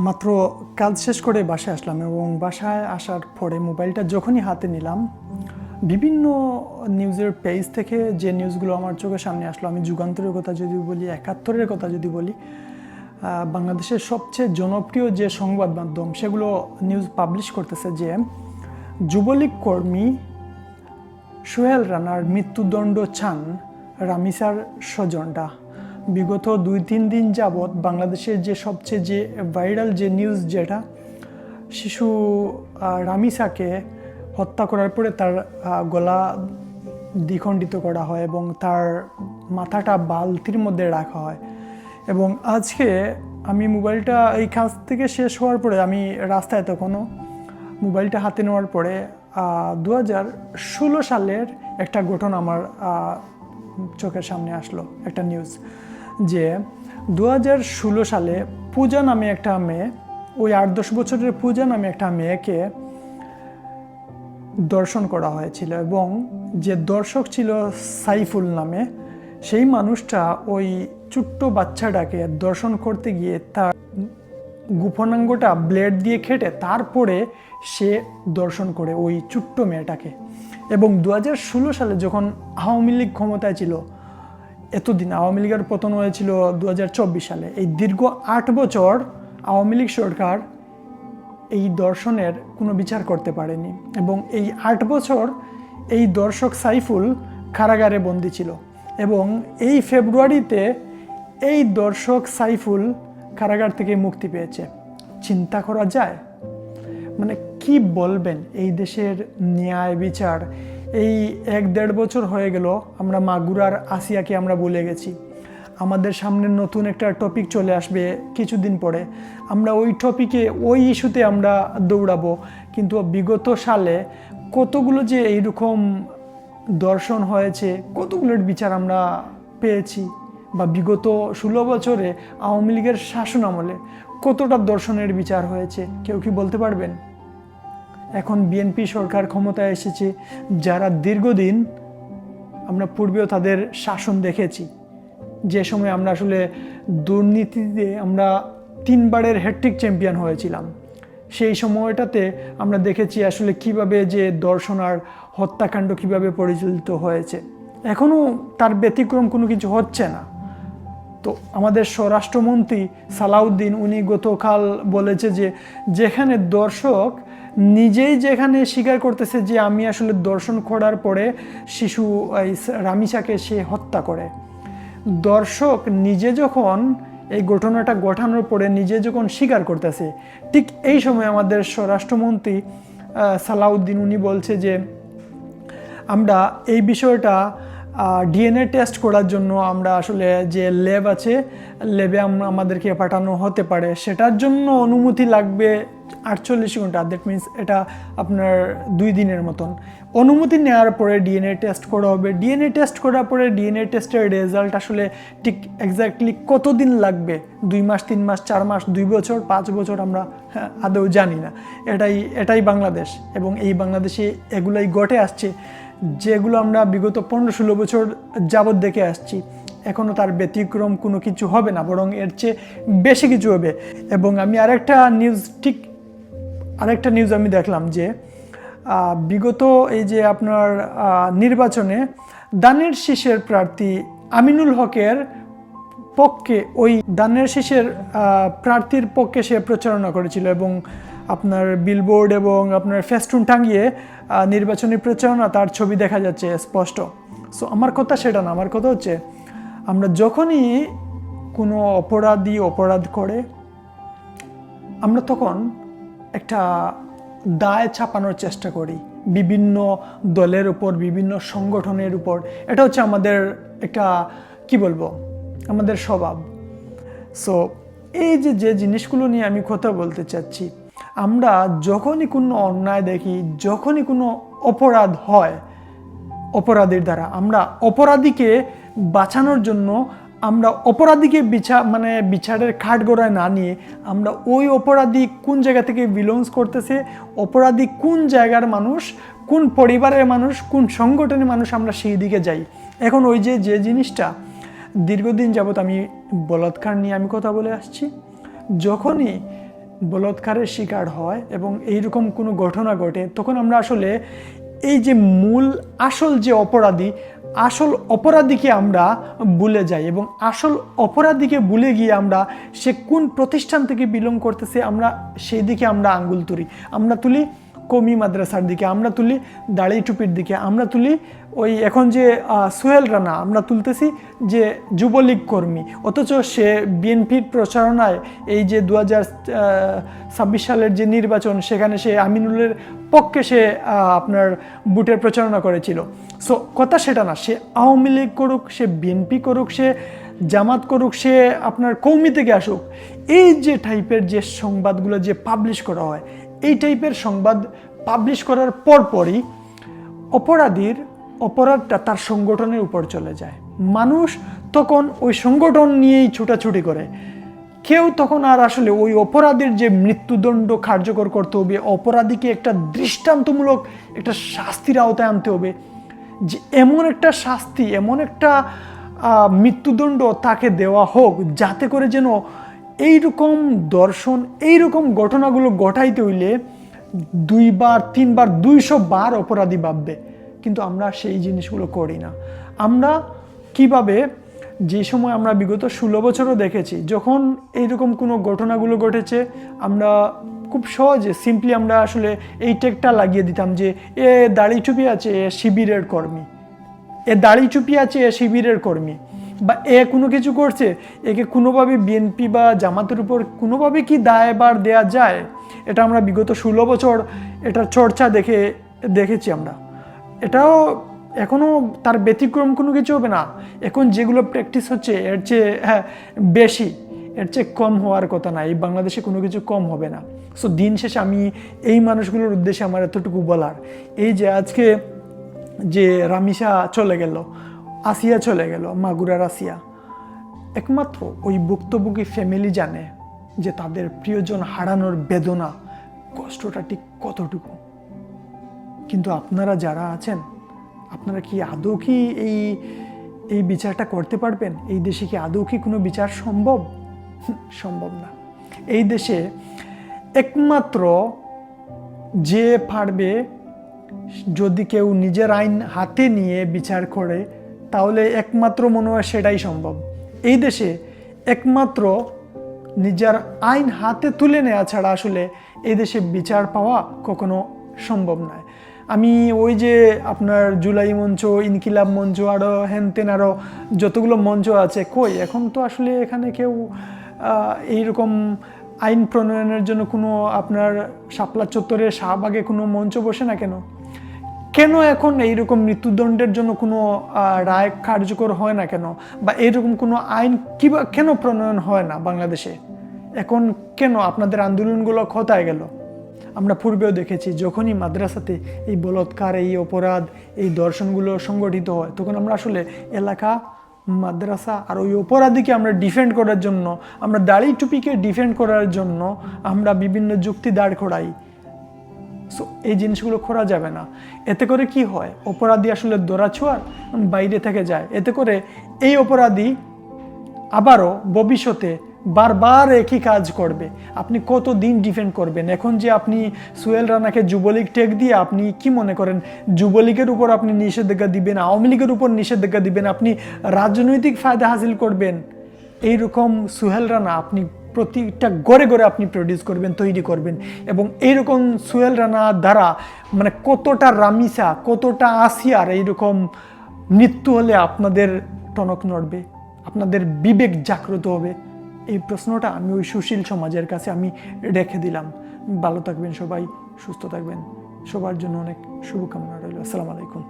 মাত্র কাজ শেষ করে বাসায় আসলাম এবং বাসায় আসার পরে মোবাইলটা যখনই হাতে নিলাম বিভিন্ন নিউজের পেজ থেকে যে নিউজগুলো আমার চোখের সামনে আসলো, আমি যুগান্তরের কথা যদি বলি, ৭১-এর কথা যদি বলি, বাংলাদেশের সবচেয়ে জনপ্রিয় যে সংবাদ মাধ্যম সেগুলো নিউজ পাবলিশ করতেছে যে যুবলীগ কর্মী সোহেল রানার মৃত্যুদণ্ড চান রামিসার স্বজনরা। বিগত ২-৩ দিন যাবৎ বাংলাদেশের যে সবচেয়ে যে ভাইরাল যে নিউজ, যেটা শিশু রামিসাকে হত্যা করার পরে তার গলা দ্বিখণ্ডিত করা হয় এবং তার মাথাটা বালতির মধ্যে রাখা হয়। এবং আজকে আমি মোবাইলটা এই কাজ থেকে শেষ হওয়ার পরে আমি রাস্তায় তখনও মোবাইলটা হাতে নেওয়ার পরে ২০১৬ সালের একটা ঘটনা আমার চোখের সামনে আসলো, একটা নিউজ যে ২০১৬ সালে পূজা নামে একটা মেয়ে, ওই ৮-১০ বছরের পূজা নামে একটা মেয়েকে দর্শন করা হয়েছিল এবং যে দর্শক ছিল সাইফুল নামে, সেই মানুষটা ওই ছোট্ট বাচ্চাটাকে দর্শন করতে গিয়ে তার গোপনাঙ্গটা ব্লেড দিয়ে কেটে তারপরে সে দর্শন করে ওই ছোট্ট মেয়েটাকে। এবং ২০১৬ সালে যখন আওয়ামী লীগ ক্ষমতায় ছিল, এতদিন আওয়ামী লীগের পতন হয়েছিল ২০২৪ সালে, এই দীর্ঘ ৮ বছর আওয়ামী লীগ সরকার এই দর্শনের কোনো বিচার করতে পারেনি এবং এই ৮ বছর এই দর্শক সাইফুল কারাগারে বন্দী ছিল। এবং এই ফেব্রুয়ারিতে এই দর্শক সাইফুল কারাগার থেকে মুক্তি পেয়েছে। চিন্তা করা যায়, মানে কি বলবেন এই দেশের ন্যায় বিচার। এই ১-১.৫ বছর হয়ে গেল আমরা মাগুরার আসিয়াকে আমরা ভুলে গেছি। আমাদের সামনে নতুন একটা টপিক চলে আসবে কিছুদিন পরে, আমরা ওই টপিকে ওই ইস্যুতে আমরা দৌড়াবো। কিন্তু বিগত সালে কতগুলো যে এইরকম দর্শন হয়েছে, কতগুলোর বিচার আমরা পেয়েছি, বা বিগত ১৬ বছরে আওয়ামী লীগের শাসন আমলে কতটা দর্শনের বিচার হয়েছে, কেউ কি বলতে পারবেন? এখন বিএনপি সরকার ক্ষমতায় এসেছে, যারা দীর্ঘদিন আমরা পূর্বেও তাদের শাসন দেখেছি, যে সময় আমরা আসলে দুর্নীতিতে আমরা ৩ বারের হ্যাট্রিক চ্যাম্পিয়ন হয়েছিলাম, সেই সময়টাতে আমরা দেখেছি আসলে কিভাবে যে দর্শন আর হত্যাকাণ্ড কিভাবে পরিচালিত হয়েছে। এখনও তার ব্যতিক্রম কোনো কিছু হচ্ছে না। তো আমাদের স্বরাষ্ট্রমন্ত্রী সালাউদ্দিন উনি গতকাল বলেছে যে যেখানে দর্শক নিজেই যেখানে স্বীকার করতেছে যে আমি আসলে দর্শন করার পরে শিশু রামিসাকে সে হত্যা করে, দর্শক নিজে যখন এই ঘটনাটা ঘটানোর পরে নিজে যখন স্বীকার করতেছে, ঠিক এই সময় আমাদের স্বরাষ্ট্রমন্ত্রী সালাউদ্দিন উনি বলছে যে আমরা এই বিষয়টা ডিএনএ টেস্ট করার জন্য আমরা আসলে যে ল্যাব আছে, ল্যাবে আমাদেরকে পাঠানো হতে পারে, সেটার জন্য অনুমতি লাগবে ৪৮ ঘন্টা। দ্যাট মিনস এটা আপনার ২ দিনের মতন। অনুমতি নেওয়ার পরে ডিএনএ টেস্ট করা হবে। ডিএনএ টেস্ট করার পরে ডিএনএ টেস্টের রেজাল্ট আসলে ঠিক এক্স্যাক্টলি কতদিন লাগবে, ২ মাস, ৩ মাস, ৪ মাস, ২ বছর, ৫ বছর, আমরা আদৌ জানি না। এটাই বাংলাদেশ এবং এই বাংলাদেশে এগুলাই ঘটে আসছে, যেগুলো আমরা বিগত ১৫-১৬ বছর যাবৎ দেখে আসছি। এখনও তার ব্যতিক্রম কোনো কিছু হবে না, বরং এর চেয়ে বেশি কিছু হবে। এবং আমি আরেকটা নিউজ আমি দেখলাম যে বিগত এই যে আপনার নির্বাচনে দানের শীষের প্রার্থী আমিনুল হকের পক্ষে, ওই দানের শীষের প্রার্থীর পক্ষে সে প্রচারণা করেছিল এবং আপনার বিলবোর্ড এবং আপনার ফেস্টুন টাঙিয়ে নির্বাচনী প্রচারণা, তার ছবি দেখা যাচ্ছে স্পষ্ট। সো আমার কথা সেটা না, আমার কথা হচ্ছে আমরা যখনই কোনো অপরাধী অপরাধ করে, আমরা তখন একটা দায় চাপানোর চেষ্টা করি বিভিন্ন দলের উপর, বিভিন্ন সংগঠনের উপর। এটা হচ্ছে আমাদের একটা কি বলবো, আমাদের স্বভাব। সো এই যে জিনিসগুলো নিয়ে আমি কথা বলতে চাচ্ছি, আমরা যখনই কোনো অন্যায় দেখি, যখনই কোনো অপরাধ হয় অপরাধীর দ্বারা, আমরা অপরাধীকে বাঁচানোর জন্য আমরা অপরাধীকে বিচারের কাঠগড়ায় না নিয়ে আমরা ওই অপরাধী কোন জায়গা থেকে বিলংস করতেছে, অপরাধী কোন জায়গার মানুষ, কোন পরিবারের মানুষ, কোন সংগঠনের মানুষ, আমরা সেই দিকে যাই। এখন ওই যে জিনিসটা দীর্ঘদিন যাবৎ আমি বলাৎকার নিয়ে আমি কথা বলে আসছি, যখনই বলাৎকারের শিকার হয় এবং এইরকম কোনো ঘটনা ঘটে, তখন আমরা আসলে এই যে মূল আসল যে আসল অপরাধীকে আমরা ভুলে যাই এবং আসল অপরাধীকে ভুলে গিয়ে আমরা সে কোন প্রতিষ্ঠান থেকে বিলং করতেছে আমরা সেই দিকে আমরা আঙ্গুল তুলি। আমরা তুলি কমি মাদ্রাসার দিকে, আমরা তুলি দাড়ি টুপির দিকে, আমরা তুলি ওই এখন যে সোহেল রানা, আমরা তুলতেছি যে যুবলীগ কর্মী, অথচ সে বিএনপির প্রচারণায় এই যে 2026 সালের যে নির্বাচন সেখানে সে আমিনুলের পক্ষে সে আপনার ভোটের প্রচারণা করেছিল। সো কথা সেটা না, সে আওয়ামী লীগ করুক, সে বিএনপি করুক, সে জামাত করুক, সে আপনার কৌমি থেকে আসুক, এই যে টাইপের যে সংবাদগুলো যে পাবলিশ করা হয়, এই টাইপের সংবাদ পাবলিশ করার পরপরই অপরাধটা তার সংগঠনের উপর চলে যায়। মানুষ তখন ওই সংগঠন নিয়েই ছুটাছুটি করে। কেউ তখন আর আসলে ওই অপরাধীর যে মৃত্যুদণ্ড কার্যকর করতে হবে, অপরাধীকে একটা দৃষ্টান্তমূলক একটা শাস্তির আওতায় আনতে হবে, যে এমন একটা শাস্তি, এমন একটা মৃত্যুদণ্ড তাকে দেওয়া হোক যাতে করে যেন এইরকম দর্শন, এইরকম ঘটনাগুলো ঘটাইতে হইলে 2 বার 3 বার 200 বার অপরাধী ভাববে। কিন্তু আমরা সেই জিনিসগুলো করি না। আমরা কিভাবে, যে সময় আমরা বিগত 16 বছরও দেখেছি, যখন এইরকম কোনো ঘটনাগুলো ঘটেছে আমরা খুব সহজে সিম্পলি আমরা আসলে এই ট্যাগটা লাগিয়ে দিতাম যে এ দাড়ি টুপি আছে, এ শিবিরের কর্মী, এ দাড়ি টুপি আছে, এ শিবিরের কর্মী, বা এ কোনো কিছু করছে, একে কোনোভাবে বিএনপি বা জামাতের উপর কোনোভাবে কি দায়ভার দেয়া যায়, এটা আমরা বিগত 16 বছর এটার চর্চা দেখেছি আমরা। এটাও এখনও তার ব্যতিক্রম কোনো কিছু হবে না। এখন যেগুলো প্র্যাকটিস হচ্ছে এর চেয়ে বেশি, এর চেয়ে কম হওয়ার কথা না। এই বাংলাদেশে কোনো কিছু কম হবে না। সো দিন শেষে আমি এই মানুষগুলোর উদ্দেশ্যে আমার এতটুকু বলার, এই যে আজকে যে রামিসা চলে গেল, আসিয়া চলে গেল, মাগুরার আসিয়া, একমাত্র ওই ভুক্তভোগী ফ্যামিলি জানে যে তাদের প্রিয়জন হারানোর বেদনা, কষ্টটা ঠিক কতটুকু। কিন্তু আপনারা যারা আছেন, আপনারা কি আদৌ কি এই বিচারটা করতে পারবেন? এই দেশে কি আদৌ কি কোনো বিচার সম্ভব? সম্ভব না। এই দেশে একমাত্র যে পারবে, যদি কেউ নিজের আইন হাতে নিয়ে বিচার করে, তাহলে একমাত্র মনে হয় সেটাই সম্ভব। এই দেশে একমাত্র নিজের আইন হাতে তুলে নেওয়া ছাড়া আসলে এই দেশে বিচার পাওয়া কখনো সম্ভব নয়। আমি ওই যে আপনার জুলাই মঞ্চ, ইনকিলাব মঞ্চ, আরও হেনতেন আরও যতগুলো মঞ্চ আছে, কই এখন তো আসলে এখানে কেউ এইরকম আইন প্রণয়নের জন্য কোনো আপনার শাপলা চত্বরে শাহবাগে কোনো মঞ্চ বসে না কেন? কেন এখন এইরকম মৃত্যুদণ্ডের জন্য কোনো রায় কার্যকর হয় না কেন? বা এইরকম কোনো আইন কেন প্রণয়ন হয় না বাংলাদেশে? এখন কেন আপনাদের আন্দোলনগুলো কোথায় গেল? আমরা পূর্বেও দেখেছি, যখনই মাদ্রাসাতে এই বলাৎকার, এই অপরাধ, এই দর্শনগুলো সংগঠিত হয়, তখন আমরা আসলে এলাকা, মাদ্রাসা আর ওই অপরাধীকে আমরা ডিফেন্ড করার জন্য, আমরা দাড়ি টুপিকে ডিফেন্ড করার জন্য আমরা বিভিন্ন যুক্তি দাঁড় করাই। সো এই জিনিসগুলো করা যাবে না। এতে করে কি হয়, অপরাধী আসলে দৌড়াছোয়ার বাইরে থেকে যায়। এতে করে এই অপরাধী আবারও ভবিষ্যতে বারবার একই কাজ করবে। আপনি কতদিন ডিফেন্ড করবেন? এখন যে আপনি সোহেল রানাকে যুবলীগ ট্যাগ দিয়ে আপনি কি মনে করেন যুবলীগের উপর আপনি নিষেধাজ্ঞা দিবেন, আওয়ামী লীগের উপর নিষেধাজ্ঞা দিবেন, আপনি রাজনৈতিক ফায়দা হাসিল করবেন? এইরকম সোহেল রানা আপনি প্রতিটা গড়ে গড়ে আপনি প্রডিউস করবেন, তৈরি করবেন, এবং এইরকম সোহেল রানা দ্বারা মানে কতটা রামিসা, কতটা আসিয়ার এইরকম মৃত্যু হলে আপনাদের টনক নড়বে, আপনাদের বিবেক জাগ্রত হবে? এই প্রশ্নটা আমি ওই সুশীল সমাজের কাছে আমি রেখে দিলাম। ভালো থাকবেন সবাই, সুস্থ থাকবেন, সবার জন্য অনেক শুভকামনা রইল। আসসালামু আলাইকুম।